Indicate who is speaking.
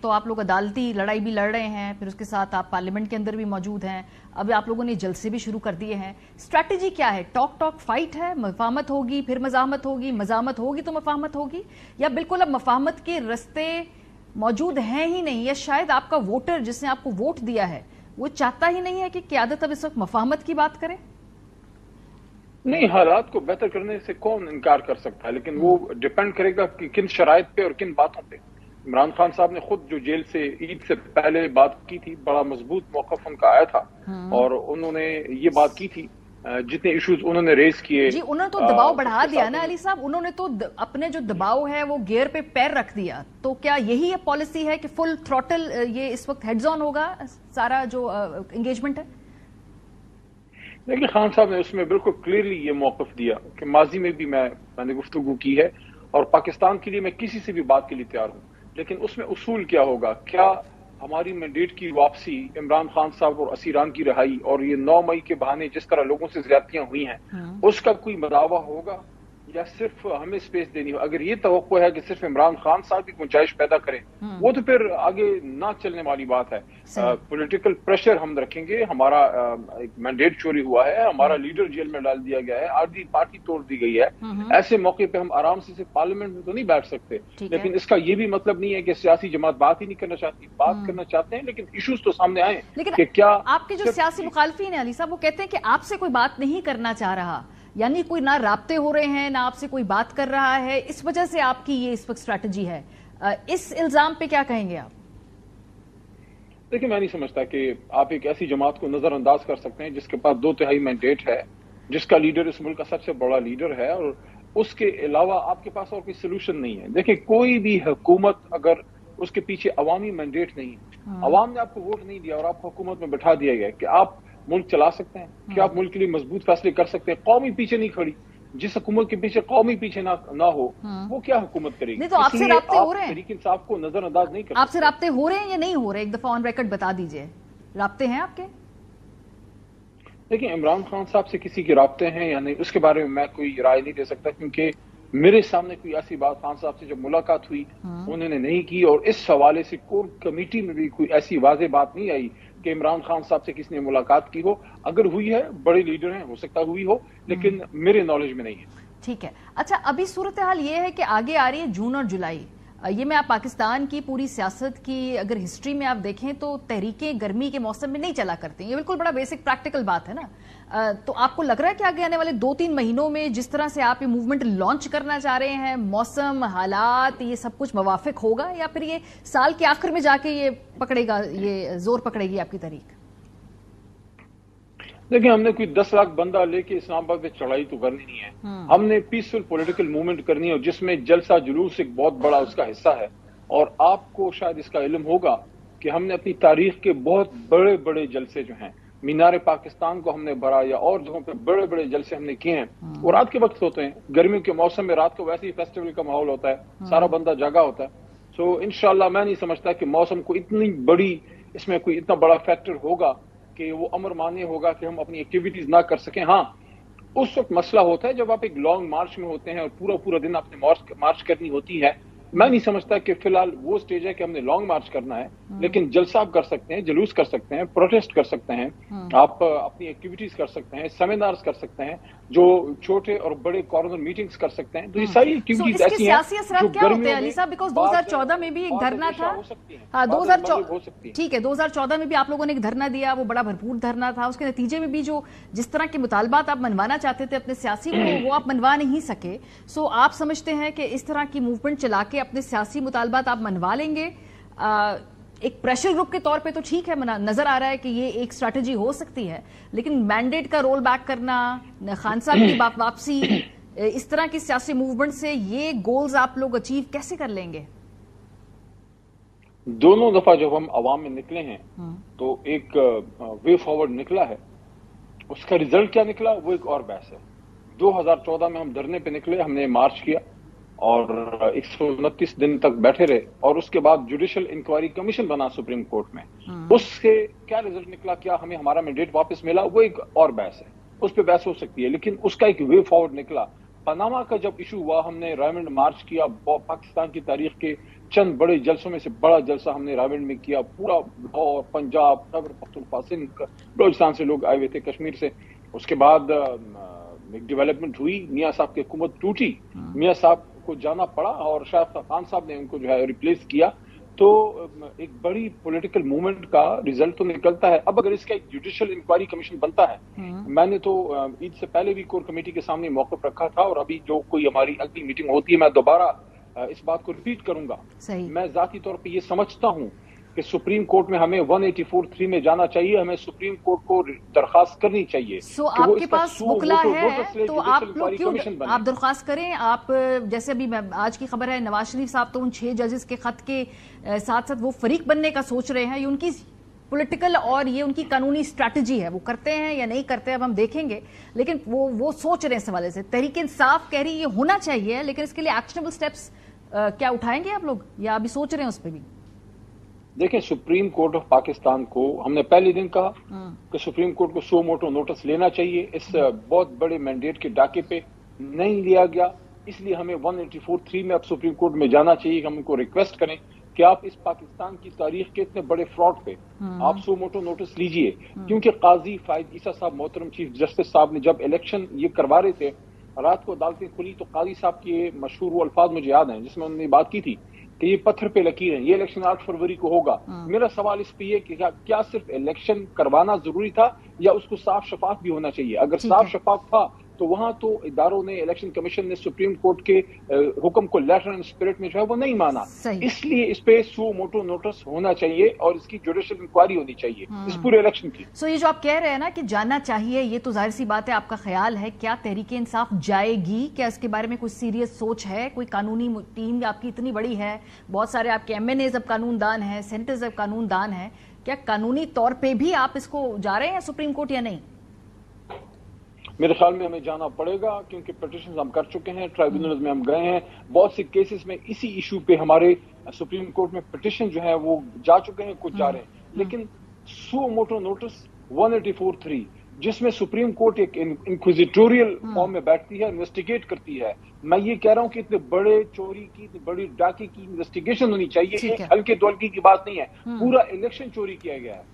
Speaker 1: تو آپ لوگ عدالتی لڑائی بھی لڑ رہے ہیں، پھر اس کے ساتھ آپ پارلیمنٹ کے اندر بھی موجود ہیں، اب آپ لوگوں نے جلسے بھی شروع کر دیے ہیں. اسٹریٹجی کیا ہے؟ ٹاک فائٹ ہے، مفاہمت ہوگی پھر مزاحمت ہوگی، مزاحمت ہوگی تو مفاہمت ہوگی، یا بالکل اب مفاہمت کے رستے موجود ہیں ہی نہیں، یا شاید آپ کا ووٹر جس نے آپ کو ووٹ دیا ہے وہ چاہتا ہی نہیں ہے کہ قیادت اب اس وقت مفاہمت کی بات کرے؟
Speaker 2: نہیں، حالات کو بہتر کرنے سے کون انکار کر سکتا ہے، لیکن وہ ڈیپینڈ کرے گا کہ کن شرائط پہ اور کن باتوں پہ. عمران خان صاحب نے خود جو جیل سے عید سے پہلے بات کی تھی، بڑا مضبوط موقف ان کا آیا تھا، اور انہوں نے یہ بات کی تھی، جتنے ایشوز انہوں نے ریز کیے.
Speaker 1: جی انہوں نے تو دباؤ بڑھا دیا نا علی صاحب، انہوں نے تو اپنے جو دباؤ ہے وہ گیئر پہ پیر رکھ دیا. تو کیا یہی پالیسی ہے کہ فل تھروٹل یہ اس وقت ہیڈز آن ہوگا سارا جو انگیجمنٹ ہے؟
Speaker 2: لیکن خان صاحب نے اس میں بالکل کلیئرلی یہ موقف دیا کہ ماضی میں بھی میں نے گفتگو کی ہے، اور پاکستان کے لیے میں کسی سے بھی بات کے لیے تیار ہوں، لیکن اس میں اصول کیا ہوگا. کیا ہماری مینڈیٹ کی واپسی، عمران خان صاحب اور اسیران کی رہائی، اور یہ 9 مئی کے بہانے جس طرح لوگوں سے زیادتیاں ہوئی ہیں، اس کا کوئی مداوع ہوگا یا صرف ہمیں سپیس دینی ہو؟ اگر یہ توقع ہے کہ صرف عمران خان صاحب کی گنجائش پیدا کریں، وہ تو پھر آگے نہ چلنے والی بات ہے. پولیٹیکل پریشر ہم رکھیں گے، ہمارا ایک مینڈیٹ چوری ہوا ہے، ہمارا لیڈر جیل میں ڈال دیا گیا ہے، آدھی پارٹی توڑ دی گئی ہے، ایسے موقع پہ ہم آرام سے پارلیمنٹ میں تو نہیں بیٹھ سکتے. لیکن اس کا یہ بھی مطلب نہیں ہے کہ سیاسی جماعت بات ہی نہیں کرنا چاہتی، بات کرنا چاہتے ہیں، لیکن ایشوز تو سامنے آئے.
Speaker 1: لیکن کیا آپ کے جو سیاسی مخالفین ہیں علی صاحب، وہ کہتے ہیں کہ آپ سے کوئی بات نہیں کرنا چاہ رہا، یعنی کوئی نہ رابطے ہو رہے ہیں، نہ آپ سے کوئی بات کر رہا ہے، اس وجہ سے آپ کی یہ اس وقت اسٹریٹجی ہے. اس الزام پہ کیا کہیں گے آپ؟
Speaker 2: دیکھیں، میں نہیں سمجھتا کہ آپ ایک ایسی جماعت کو نظر انداز کر سکتے ہیں جس کے پاس 2/3 مینڈیٹ ہے، جس کا لیڈر اس ملک کا سب سے بڑا لیڈر ہے، اور اس کے علاوہ آپ کے پاس اور کوئی سلوشن نہیں ہے. دیکھیں، کوئی بھی حکومت اگر اس کے پیچھے عوامی مینڈیٹ نہیں، عوام نے آپ کو ووٹ نہیں دیا اور آپ کو حکومت میں بٹھا دیا گیا کہ آپ ملک چلا سکتے ہیں، کیا آپ ملک کے لیے مضبوط فیصلے کر سکتے ہیں؟ قومی پیچھے نہیں کھڑی. جس حکومت کے پیچھے قومی پیچھے نہ ہو، وہ کیا حکومت کرے گی؟
Speaker 1: نہیں تو آپ سے رابطے ہو رہے ہیں،
Speaker 2: تحریک انصاف کو نظر انداز نہیں کر سکتے.
Speaker 1: آپ سے رابطے ہو رہے ہیں یا نہیں ہو رہے؟ ایک دفعہ آن ریکارڈ بتا دیجئے، رابطے ہیں آپ کے؟
Speaker 2: دیکھیں، عمران خان صاحب سے کسی کے رابطے ہیں یا نہیں، اس کے بارے میں میں کوئی رائے نہیں دے سکتا، کیونکہ میرے سامنے کوئی ایسی بات خان صاحب سے جب ملاقات ہوئی انہوں نے نہیں کی، اور اس حوالے سے کور کمیٹی میں بھی کوئی ایسی واضح بات نہیں آئی کہ عمران خان صاحب سے کسی نے ملاقات کی ہو. اگر ہوئی ہے، بڑے لیڈر ہیں، ہو سکتا ہوئی ہو، لیکن میرے نالج میں نہیں ہے.
Speaker 1: ٹھیک ہے. اچھا، ابھی صورتحال یہ ہے کہ آگے آ رہی ہے جون اور جولائی. یہ میں آپ پاکستان کی پوری سیاست کی اگر ہسٹری میں آپ دیکھیں تو تحریکیں گرمی کے موسم میں نہیں چلا کرتی، یہ بالکل بڑا بیسک پریکٹیکل بات ہے نا. تو آپ کو لگ رہا ہے کہ آگے آنے والے 2-3 مہینوں میں جس طرح سے آپ یہ موومنٹ لانچ کرنا چاہ رہے ہیں، موسم، حالات، یہ سب کچھ موافق ہوگا، یا پھر یہ سال کے آخر میں جا کے یہ پکڑے گا، یہ زور پکڑے گی آپ کی تحریک؟
Speaker 2: دیکھیں، ہم نے کوئی 10 لاکھ بندہ لے کے اسلام آباد پہ چڑھائی تو کرنی نہیں ہے. ہم نے پیسفل پولیٹیکل موومنٹ کرنی ہے، جس میں جلسہ جلوس ایک بہت بڑا اس کا حصہ ہے. اور آپ کو شاید اس کا علم ہوگا کہ ہم نے اپنی تاریخ کے بہت بڑے بڑے جلسے جو ہیں، مینار پاکستان کو ہم نے بھرا، یا اور جگہوں پہ بڑے بڑے جلسے ہم نے کیے ہیں، اور رات کے وقت ہوتے ہیں. گرمیوں کے موسم میں رات کو ویسے ہی فیسٹیول کا ماحول ہوتا ہے، سارا بندہ جاگا ہوتا ہے. سو انشاءاللہ میں نہیں سمجھتا کہ موسم کو اتنی بڑی، اس میں کوئی اتنا بڑا فیکٹر ہوگا کہ وہ امر مانے ہوگا کہ ہم اپنی ایکٹیویٹیز نہ کر سکیں. ہاں، اس وقت مسئلہ ہوتا ہے جب آپ ایک لانگ مارچ میں ہوتے ہیں اور پورا دن آپ نے مارچ کرنی ہوتی ہے. میں نہیں سمجھتا کہ فی الحال وہ سٹیج ہے کہ ہم نے لانگ مارچ کرنا ہے، لیکن جلسہ آپ کر سکتے ہیں، جلوس کر سکتے ہیں، پروٹیسٹ کر سکتے ہیں، آپ اپنی ایکٹیویٹیز کر سکتے ہیں، سیمینارز کر سکتے ہیں، جو چھوٹے اور بڑے کارنر میٹنگز کر سکتے ہیں. تو یہ ساری ایکٹیویٹیز ایسی ہیں
Speaker 1: سیاسی اثرات کیا ہوتے ہیں علی صاحب؟ بیکاز 2014 میں بھی ایک دھرنا تھا. ہاں، 2014 ٹھیک ہے، 2014 میں بھی آپ لوگوں نے ایک دھرنا دیا، وہ بڑا بھرپور دھرنا تھا. اس کے نتیجے میں بھی جو جس طرح کے مطالبات آپ منوانا چاہتے تھے اپنے سیاسی وہ آپ منوا نہیں سکے. سو آپ سمجھتے ہیں کہ اس طرح کی موومنٹ چلا کے اپنے سیاسی مطالبات آپ منوا لیں گے؟ ایک پریشر گروپ کے طور پہ تو ٹھیک ہے، نظر آ رہا ہے کہ یہ ایک اسٹریٹجی ہو سکتی ہے، لیکن مینڈیٹ کا رول بیک کرنا، خان صاحب کی واپسی، اس طرح کی سیاسی موومنٹ سے یہ گولز آپ لوگ اچیو کیسے کر لیں گے؟
Speaker 2: دونوں دفعہ جب ہم عوام میں نکلے ہیں تو ایک وے فارورڈ نکلا ہے. اس کا ریزلٹ کیا نکلا وہ ایک اور بحث ہے. 2014 میں ہم دھرنے پہ نکلے، ہم نے مارچ کیا اور 129 دن تک بیٹھے رہے، اور اس کے بعد جوڈیشل انکوائری کمیشن بنا سپریم کورٹ میں. اس سے کیا ریزلٹ نکلا، کیا ہمیں ہمارا مینڈیٹ واپس ملا، وہ ایک اور بحث ہے، اس پہ بحث ہو سکتی ہے. لیکن اس کا ایک وے فارورڈ نکلا. پاناما کا جب ایشو ہوا، ہم نے ریمنڈ مارچ کیا، پاکستان کی تاریخ کے چند بڑے جلسوں میں سے بڑا جلسہ ہم نے راولپنڈی میں کیا. پورا لاہور، پنجاب، خیبر پختونخوا، سندھ، بلوچستان سے لوگ آئے ہوئے تھے، کشمیر سے. اس کے بعد ایک ڈیولپمنٹ ہوئی، میاں صاحب کی حکومت ٹوٹی، میاں صاحب کو جانا پڑا اور شاہد خان صاحب نے ان کو جو ہے ریپلیس کیا. تو ایک بڑی پولیٹیکل موومنٹ کا ریزلٹ تو نکلتا ہے. اب اگر اس کا ایک جوڈیشل انکوائری کمیشن بنتا ہے، میں نے تو عید سے پہلے بھی کور کمیٹی کے سامنے موقف رکھا تھا، اور ابھی جو کوئی ہماری اگلی میٹنگ ہوتی ہے میں دوبارہ اس بات کو ریپیٹ کروں گا. میں ذاتی طور پہ یہ سمجھتا ہوں کہ سپریم کورٹ میں ہمیں 184(3) میں جانا چاہیے، ہمیں سپریم کورٹ کو درخواست کرنی چاہیے.
Speaker 1: آپ کے پاس بکلا ہے تو آپ لوگ کیوں آپ درخواست کریں. آپ جیسے ابھی آج کی خبر ہے نواز شریف صاحب تو ان 6 ججز کے خط کے ساتھ ساتھ وہ فریق بننے کا سوچ رہے ہیں. یہ ان کی پولیٹیکل اور یہ ان کی قانونی اسٹریٹجی ہے، وہ کرتے ہیں یا نہیں کرتے اب ہم دیکھیں گے، لیکن وہ سوچ رہے ہیں اس حوالے سے. تحریک انصاف کہہ رہی یہ ہونا چاہیے، لیکن اس کے لیے ایکشنیبل سٹیپس کیا اٹھائیں گے آپ لوگ یا ابھی سوچ رہے ہیں اس پہ بھی؟
Speaker 2: دیکھیں، سپریم کورٹ آف پاکستان کو ہم نے پہلے دن کہا کہ سپریم کورٹ کو سو موٹو نوٹس لینا چاہیے. اس بہت بڑے مینڈیٹ کے ڈاکے پہ نہیں لیا گیا، اس لیے ہمیں 184(3) میں اب سپریم کورٹ میں جانا چاہیے. ہم ان کو ریکویسٹ کریں کہ آپ اس پاکستان کی تاریخ کے اتنے بڑے فراڈ پہ آپ سو موٹو نوٹس لیجئے. کیونکہ قاضی فائد عیسیٰ صاحب، محترم چیف جسٹس صاحب نے جب الیکشن یہ کروا رہے تھے، رات کو عدالتیں کھلی تو قاضی صاحب کے مشہور وہ الفاظ مجھے یاد ہیں جس میں انہوں نے بات کی تھی کہ یہ پتھر پہ لکیر ہیں، یہ الیکشن 8 فروری کو ہوگا. میرا سوال اس پہ یہ کہ کیا صرف الیکشن کروانا ضروری تھا یا اس کو صاف شفاف بھی ہونا چاہیے؟ اگر صاف شفاف تھا تو وہاں تو اداروں نے، الیکشن کمیشن نے سپریم کورٹ کے حکم کو لیٹر اینڈ اسپرٹ میں جو ہے وہ نہیں مانا. اس لیے اس پہ سو موٹو نوٹس ہونا چاہیے اور اس کی جوڈیشل انکوائری ہونی چاہیے اس پورے الیکشن کی.
Speaker 1: یہ جو آپ کہہ رہے ہیں نا کہ جاننا چاہیے، یہ تو ظاہر سی بات ہے. آپ کا خیال ہے کیا تحریک انصاف جائے گی؟ کیا اس کے بارے میں کوئی سیریس سوچ ہے؟ کوئی قانونی ٹیم آپ کی اتنی بڑی ہے، بہت سارے آپ کے MNAs اب قانون دان ہیں، سینیٹرز اب قانون دان ہیں، کیا قانونی طور پہ بھی آپ اس کو جا رہے ہیں سپریم کورٹ یا نہیں؟
Speaker 2: میرے خیال میں ہمیں جانا پڑے گا، کیونکہ پٹیشنز ہم کر چکے ہیں، ٹرائبونلز میں ہم گئے ہیں. بہت سے کیسز میں اسی ایشو پہ ہمارے سپریم کورٹ میں پٹیشن جو ہے وہ جا چکے ہیں، کچھ جا رہے ہیں. لیکن سو موٹو نوٹس 184(3) جس میں سپریم کورٹ ایک انکویزیٹوریل فارم میں بیٹھتی ہے، انویسٹیگیٹ کرتی ہے. میں یہ کہہ رہا ہوں کہ اتنے بڑے چوری کی، اتنی بڑی ڈاکے کی انویسٹیگیشن ہونی چاہیے. ایک ہلکے دولکی کی بات نہیں ہے. پورا الیکشن چوری کیا گیا ہے.